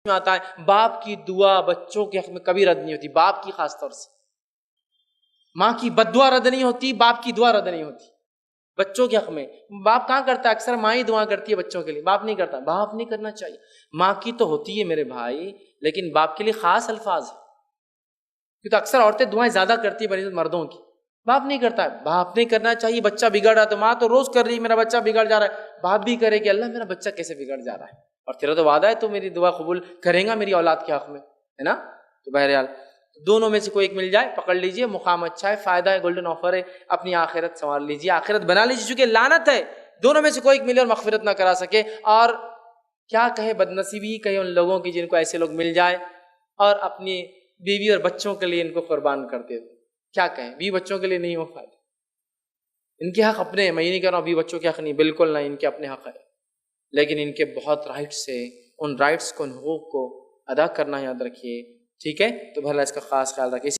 میں آتا ہے باپ کی دعا بچوں کے حق میں کبھی رد نہیں ہوتی، باپ کی خاص طور سے۔ ماں کی بد دعا رد نہیں ہوتی، باپ کی دعا رد نہیں ہوتی بچوں کے حق میں۔ باپ کہاں کرتا ہے؟ اکثر ماں ہی دعا کرتی ہے بچوں کے لیے، باپ نہیں کرتا۔ باپ نہیں کرنا چاہیے، ماں کی تو ہوتی ہے میرے بھائی، لیکن باپ کے لیے خاص الفاظ ہیں، کیونکہ اکثر عورتیں دعائیں زیادہ کرتی ہیں بنسبت مردوں کی، باپ نہیں کرتا ہے۔ باپ نہیں کرنا چاہیے، بچہ بگڑ رہا ہے تو ماں تو روز کر رہی ہے میرا بچہ بگڑ جا رہا ہے، باپ بھی کرے کہ اللہ میرا بچہ کیسے بگڑ جا رہا ہے، اور تیرا تو وعدہ ہے تو میری دعا قبول کرے گا میری اولاد کے حق میں، ہے نا؟ تو بہرحال دونوں میں سے کوئی ایک مل جائے پکڑ لیجئے، مقام اچھا ہے، فائدہ ہے، گولڈن آفر ہے، اپنی آخرت سنوار لیجئے، آخرت بنا لیجئے، چونکہ لعنت ہے دونوں میں سے کوئی ایک ملے اور مغفرت نہ کرا سکے۔ اور کیا کہے، بدنصیبی کہے ان لوگوں کی جن کو ایسے لوگ مل جائے اور اپنی بیوی اور بچوں کے لیے ان کو قربان کر دے۔ کیا کہیں، بیوی بچوں کے لیے نہیں ہو فائدہ، ان کے حق اپنے ہیں، میں یہ نہیں کہہ رہا ہوں بیوی بچوں کے حق نہیں، بالکل نہیں، ان کے اپنے حق ہے، لیکن ان کے بہت رائٹس ہے، ان رائٹس کو، ان حقوق کو ادا کرنا یاد رکھیے، ٹھیک ہے؟ تو بہرحال اس کا خاص خیال رکھیے۔